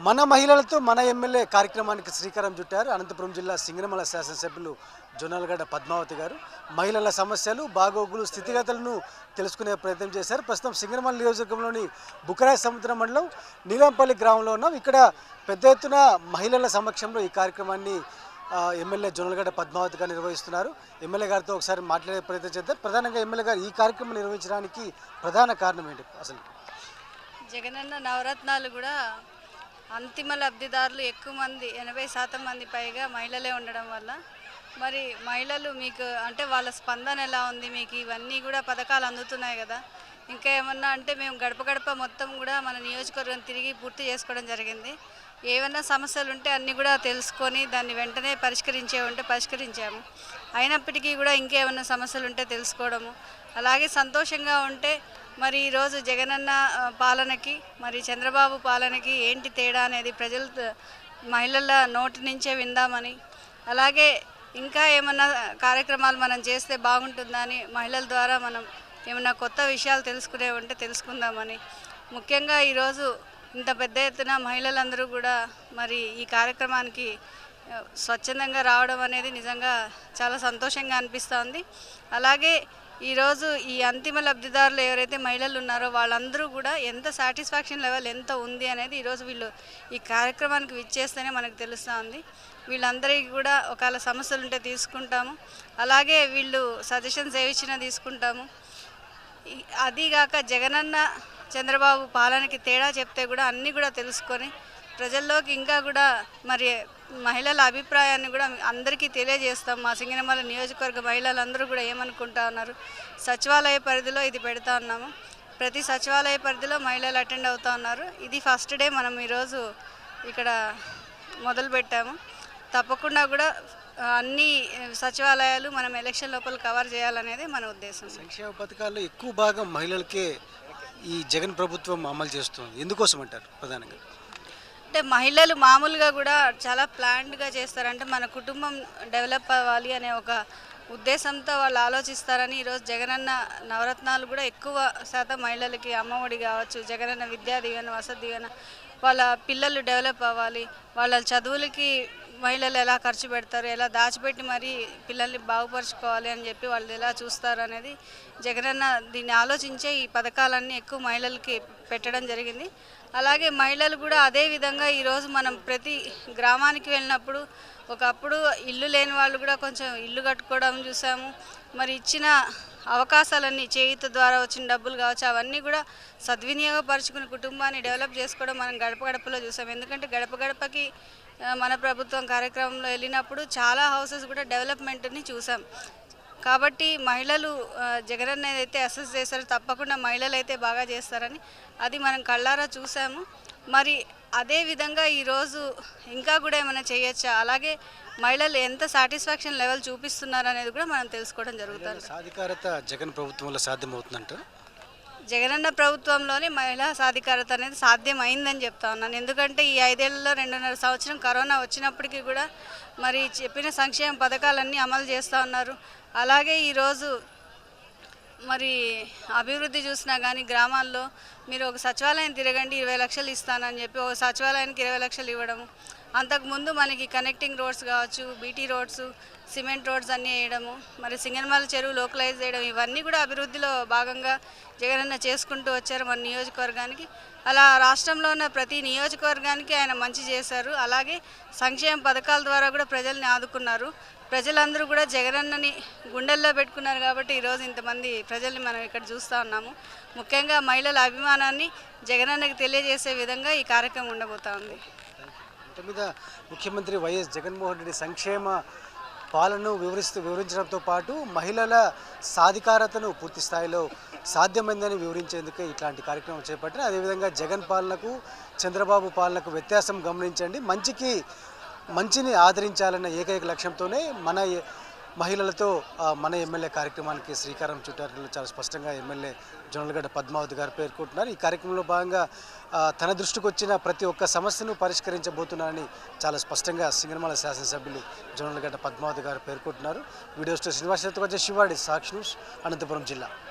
మన మహిళలతో మన ఎమ్మెల్యే కార్యక్రమానికి శ్రీకారం చుట్టారు అనంతపురం జిల్లా సింగనమల శాసనసభ్యులు జొన్నలగడ్డ పద్మావతి గారు. మహిళల సమస్యలు, బాగోగులు, స్థితిగతులను తెలుసుకునే ప్రయత్నం చేశారు. ప్రస్తుతం సింగనమల నియోజకవర్గంలోని బుకరాయ సముద్ర మండలం నీలంపల్లి గ్రామంలో ఉన్నాం. ఇక్కడ పెద్ద ఎత్తున మహిళల సమక్షంలో ఈ కార్యక్రమాన్ని ఎమ్మెల్యే జొన్నలగడ్డ పద్మావతి గారు నిర్వహిస్తున్నారు. ఎమ్మెల్యే గారితో ఒకసారి మాట్లాడే ప్రయత్నం చేద్దాం. ప్రధానంగా ఎమ్మెల్యే గారు ఈ కార్యక్రమం నిర్వహించడానికి ప్రధాన కారణం ఏంటి? అసలు జగనన్న నవరత్నాలు కూడా అంతిమ లబ్ధిదారులు ఎక్కువ మంది 80% మంది పైగా మహిళలే ఉండడం వల్ల మరి మహిళలు మీకు అంటే వాళ్ళ స్పందన ఎలా ఉంది, మీకు ఇవన్నీ కూడా పథకాలు అందుతున్నాయి కదా, ఇంకా ఏమన్నా అంటే మేము గడప గడప మొత్తం కూడా మన నియోజకవర్గం తిరిగి పూర్తి చేసుకోవడం జరిగింది. ఏమన్నా సమస్యలు ఉంటే అన్నీ కూడా తెలుసుకొని దాన్ని వెంటనే పరిష్కరించాము. అయినప్పటికీ కూడా ఇంకేమన్నా సమస్యలు ఉంటే తెలుసుకోవడము, అలాగే సంతోషంగా ఉంటే మరి ఈరోజు జగనన్న పాలనకి మరి చంద్రబాబు పాలనకి ఏంటి తేడా అనేది మహిళల నోటి నుంచే విందామని, అలాగే ఇంకా ఏమన్నా కార్యక్రమాలు మనం చేస్తే బాగుంటుందా అని మహిళల ద్వారా మనం ఏమన్నా కొత్త విషయాలు తెలుసుకునే ఉంటే తెలుసుకుందామని, ముఖ్యంగా ఈరోజు ఇంత పెద్ద ఎత్తున మహిళలందరూ కూడా మరి ఈ కార్యక్రమానికి స్వచ్ఛందంగా రావడం అనేది నిజంగా చాలా సంతోషంగా అనిపిస్తోంది. అలాగే ఈరోజు ఈ అంతిమ లబ్ధిదారులు ఎవరైతే మహిళలు ఉన్నారో వాళ్ళందరూ కూడా ఎంత సాటిస్ఫాక్షన్ లెవెల్ ఎంత ఉంది అనేది ఈరోజు వీళ్ళు ఈ కార్యక్రమానికి విచ్చేస్తేనే మనకు తెలుస్తూ ఉంది. వీళ్ళందరికీ కూడా ఒకవేళ సమస్యలు ఉంటే తీసుకుంటాము, అలాగే వీళ్ళు సజెషన్స్ ఏ ఇచ్చినా తీసుకుంటాము. అదీగాక జగనన్న చంద్రబాబు పాలనకి తేడా చెప్తే కూడా అన్నీ కూడా తెలుసుకొని ప్రజల్లోకి ఇంకా కూడా మరి మహిళల అభిప్రాయాన్ని కూడా అందరికీ తెలియజేస్తాం. మా సింగనమల నియోజకవర్గ మహిళలందరూ కూడా ఏమనుకుంటా ఉన్నారు, సచివాలయ పరిధిలో ఇది పెడతా ఉన్నాము. ప్రతి సచివాలయ పరిధిలో మహిళలు అటెండ్ అవుతూ ఉన్నారు. ఇది ఫస్ట్ డే మనం ఈరోజు ఇక్కడ మొదలు పెట్టాము. తప్పకుండా కూడా అన్ని సచివాలయాలు మనం ఎలక్షన్ లోపల కవర్ చేయాలనేది మన ఉద్దేశం. సంక్షేమ పథకాల్లో ఎక్కువ భాగం మహిళలకే ఈ జగన్ ప్రభుత్వం అమలు చేస్తుంది. ఎందుకోసం అంటారు? ప్రధానంగా అంటే మహిళలు మామూలుగా కూడా చాలా ప్లాన్డ్గా చేస్తారంటే మన కుటుంబం డెవలప్ అవ్వాలి అనే ఒక ఉద్దేశంతో వాళ్ళు ఆలోచిస్తారని ఈరోజు జగనన్న నవరత్నాలు కూడా ఎక్కువ శాతం మహిళలకి అమ్మఒడి కావచ్చు, జగనన్న విద్యా దీవెన, వసతి దీవెన, వాళ్ళ పిల్లలు డెవలప్ అవ్వాలి, వాళ్ళ చదువులకి మహిళలు ఎలా ఖర్చు పెడతారు, ఎలా దాచిపెట్టి మరీ పిల్లల్ని బాగుపరుచుకోవాలి అని చెప్పి వాళ్ళు ఎలా చూస్తారు అనేది జగనన్న దీన్ని ఆలోచించే ఈ పథకాలన్నీ ఎక్కువ మహిళలకి పెట్టడం జరిగింది. అలాగే మహిళలు కూడా అదే విధంగా ఈరోజు మనం ప్రతి గ్రామానికి వెళ్ళినప్పుడు ఒకప్పుడు ఇల్లు లేని వాళ్ళు కూడా కొంచెం ఇల్లు కట్టుకోవడం చూసాము. మరి ఇచ్చిన అవకాశాలన్నీ చేయూత ద్వారా వచ్చిన డబ్బులు కావచ్చు అవన్నీ కూడా సద్వినియోగపరుచుకుని కుటుంబాన్ని డెవలప్ చేసుకోవడం మనం గడప గడపలో చూసాం. ఎందుకంటే గడప గడపకి మన ప్రభుత్వం కార్యక్రమంలో వెళ్ళినప్పుడు చాలా హౌసెస్ కూడా డెవలప్మెంట్ని చూసాం. కాబట్టి మహిళలు జగనన్న ఏదైతే అసెస్ చేస్తారో తప్పకుండా మహిళలు అయితే బాగా చేస్తారని అది మనం కళ్ళారా చూసాము. మరి అదేవిధంగా ఈరోజు ఇంకా కూడా ఏమైనా చేయొచ్చా, అలాగే మహిళలు ఎంత సాటిస్ఫాక్షన్ లెవెల్ చూపిస్తున్నారు అనేది కూడా మనం తెలుసుకోవడం జరుగుతుంది. సాధికారత జగన్ ప్రభుత్వంలో సాధ్యమవుతుందంట. జగనన్న ప్రభుత్వంలోనే మహిళా సాధికారత అనేది సాధ్యమైందని చెప్తా ఉన్నాను. ఎందుకంటే ఈ 5 ఏళ్లలో 2.5 సంవత్సరం కరోనా వచ్చినప్పటికీ కూడా మరి చెప్పిన సంక్షేమ పథకాలన్నీ అమలు చేస్తూ ఉన్నారు. అలాగే ఈరోజు మరి అభివృద్ధి చూసినా కానీ గ్రామాల్లో మీరు ఒక సచివాలయం తిరగండి 20 లక్షలు ఇస్తానని చెప్పి ఒక సచివాలయానికి 20 లక్షలు ఇవ్వడము, అంతకుముందు మనకి కనెక్టింగ్ రోడ్స్ కావచ్చు, బీటీ రోడ్స్, సిమెంట్ రోడ్స్ అన్నీ వేయడము, మరి సింగనమల చెరువు లోకలైజ్ చేయడం, ఇవన్నీ కూడా అభివృద్ధిలో భాగంగా జగనన్న చేసుకుంటూ వచ్చారు మన నియోజకవర్గానికి. అలా రాష్ట్రంలో ఉన్న ప్రతి నియోజకవర్గానికి ఆయన మంచి చేశారు. అలాగే సంక్షేమ పథకాల ద్వారా కూడా ప్రజల్ని ఆదుకున్నారు. ప్రజలందరూ కూడా జగనన్నని గుండెల్లో పెట్టుకున్నారు కాబట్టి ఈరోజు ఇంతమంది ప్రజల్ని మనం ఇక్కడ చూస్తూ ఉన్నాము. ముఖ్యంగా మహిళల అభిమానాన్ని జగనన్నకి తెలియజేసే విధంగా ఈ కార్యక్రమం ఉండబోతా ఉంది. మీద ముఖ్యమంత్రి వైఎస్ జగన్మోహన్ రెడ్డి సంక్షేమ పాలనను వివరించడంతో పాటు మహిళల సాధికారతను పూర్తి స్థాయిలో సాధ్యమైందని వివరించేందుకే ఇట్లాంటి కార్యక్రమం చేపట్టారు. అదేవిధంగా జగన్ పాలనకు చంద్రబాబు పాలనకు వ్యత్యాసం గమనించండి, మంచిని ఆదరించాలన్న ఏకైక లక్ష్యంతోనే మన మహిళలతో మన ఎమ్మెల్యే కార్యక్రమానికి శ్రీకారం చుట్టారు చాలా స్పష్టంగా ఎమ్మెల్యే జొన్నలగడ్డ పద్మావతి గారు పేర్కొంటున్నారు. ఈ కార్యక్రమంలో భాగంగా తన దృష్టికి వచ్చిన ప్రతి ఒక్క సమస్యను పరిష్కరించబోతున్నారని చాలా స్పష్టంగా సింగనమల శాసనసభ్యులు జొన్నలగడ్డ పద్మావతి గారు పేర్కొంటున్నారు. వీడియో స్టూడియో శ్రీనివాస శివాడి, సాక్షి న్యూస్, అనంతపురం జిల్లా.